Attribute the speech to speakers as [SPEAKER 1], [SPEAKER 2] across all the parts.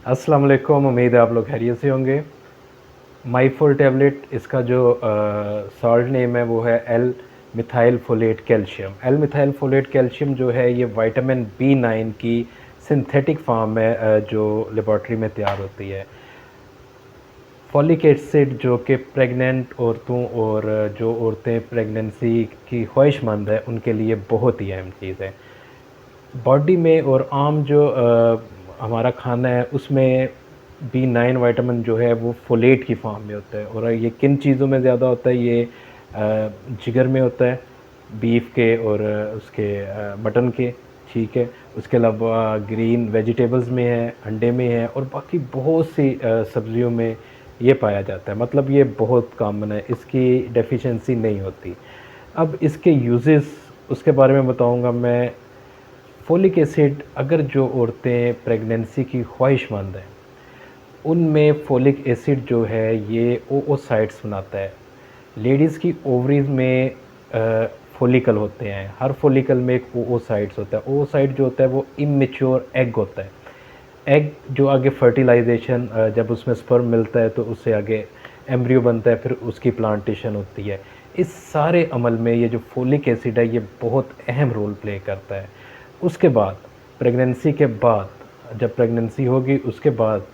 [SPEAKER 1] अस्सलाम वालेकुम, उम्मीद है आप लोग खैरियत से होंगे। माई4 टैबलेट इसका जो सॉल्ट नेम है वो है L methyl folate calcium. L methyl folate calcium जो है ये विटामिन B9 की सिंथेटिक फॉर्म है, जो लेबॉर्ट्री में तैयार होती है। फॉलिक एसिड जो कि प्रेग्नेंट औरतों और जो औरतें प्रेगनेंसी की ख्वाहिशमंद है उनके लिए बहुत ही अहम चीज़ है। बॉडी में और आम जो हमारा खाना है उसमें B9 विटामिन जो है वो फोलेट की फॉर्म में होता है। और ये किन चीज़ों में ज़्यादा होता है? ये जिगर में होता है, बीफ के और उसके मटन के। ठीक है। उसके अलावा ग्रीन वेजिटेबल्स में है, अंडे में है, और बाकी बहुत सी सब्जियों में ये पाया जाता है। मतलब ये बहुत कॉमन है, इसकी डेफिशिएंसी नहीं होती। अब इसके यूजेस उसके बारे में बताऊंगा मैं। फोलिक एसिड, अगर जो औरतें प्रेगनेंसी की ख्वाहिशमंद हैं उनमें फोलिक एसिड जो है ये ओओसाइट्स बनाता है। लेडीज़ की ओवरीज में फोलिकल होते हैं, हर फोलिकल में एक ओओसाइट्स होता है। ओओसाइट जो होता है वो इमेच्योर एग होता है। एग जो आगे फर्टिलाइजेशन, जब उसमें स्पर्म मिलता है तो उससे आगे एम्ब्रियो बनता है, फिर उसकी प्लांटेशन होती है। इस सारे अमल में ये जो फोलिक एसिड है ये बहुत अहम रोल प्ले करता है। उसके बाद प्रेगनेंसी के बाद, जब प्रेगनेंसी होगी उसके बाद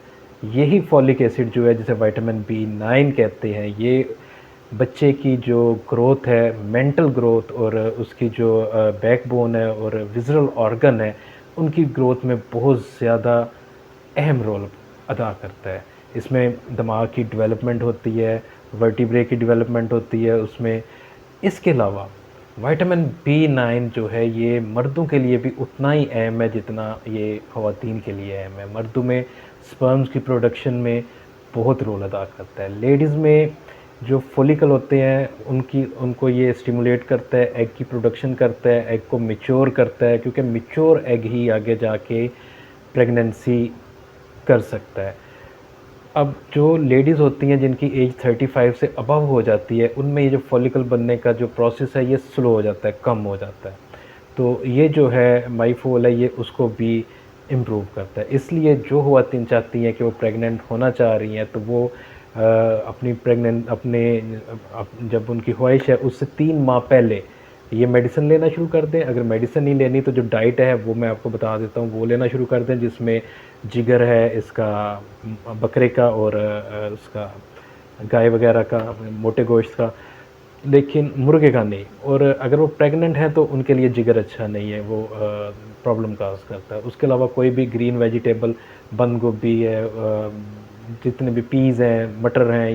[SPEAKER 1] यही फॉलिक एसिड जो है, जिसे विटामिन B9 कहते हैं, ये बच्चे की जो ग्रोथ है, मेंटल ग्रोथ, और उसकी जो बैकबोन है और विजुअल ऑर्गन है उनकी ग्रोथ में बहुत ज़्यादा अहम रोल अदा करता है। इसमें दिमाग की डेवलपमेंट होती है, वर्टिब्रे की डेवलपमेंट होती है उसमें। इसके अलावा विटामिन B9 जो है ये मर्दों के लिए भी उतना ही अहम है जितना ये ख़वातीन के लिए अहम है। मर्दों में स्पर्म्स की प्रोडक्शन में बहुत रोल अदा करता है। लेडीज़ में जो फॉलिकल होते हैं उनको ये स्टिमुलेट करता है, एग की प्रोडक्शन करता है, एग को मैच्योर करता है, क्योंकि मैच्योर एग ही आगे जाके प्रेगनेंसी कर सकता है। अब जो लेडीज़ होती हैं जिनकी एज 35 से अबव हो जाती है उनमें ये जो फॉलिकल बनने का जो प्रोसेस है ये स्लो हो जाता है, कम हो जाता है। तो ये जो है माईफोल है ये उसको भी इम्प्रूव करता है। इसलिए जो ख़वातीन चाहती हैं कि वो प्रेग्नेंट होना चाह रही हैं तो वो अपनी प्रेग्नेंट अपने जब उनकी ख्वाहिश है उससे 3 माह पहले ये मेडिसिन लेना शुरू कर दें। अगर मेडिसिन नहीं लेनी तो जो डाइट है वो मैं आपको बता देता हूँ, वो लेना शुरू कर दें, जिसमें जिगर है इसका, बकरे का, और उसका गाय वगैरह का, मोटे गोश्त का, लेकिन मुर्गे का नहीं। और अगर वो प्रेग्नेंट हैं तो उनके लिए जिगर अच्छा नहीं है, वो प्रॉब्लम काज करता है। उसके अलावा कोई भी ग्रीन वेजिटेबल, बंद गोभी है, जितने भी पीज़ हैं, मटर हैं,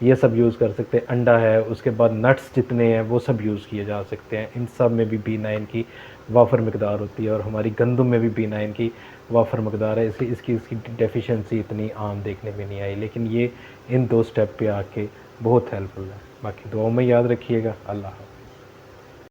[SPEAKER 1] ये सब यूज़ कर सकते हैं। अंडा है, उसके बाद नट्स जितने हैं वो सब यूज़ किए जा सकते हैं। इन सब में भी B9 की वाफर मकदार होती है, और हमारी गंदम में भी B9 की वाफर मकदार है। इसलिए इसकी डेफिशिएंसी इतनी आम देखने में नहीं आई, लेकिन ये इन 2 स्टेप पे आके बहुत हेल्पफुल है। बाकी दुआओं में याद रखिएगा। अल्लाह हाफ़िज़।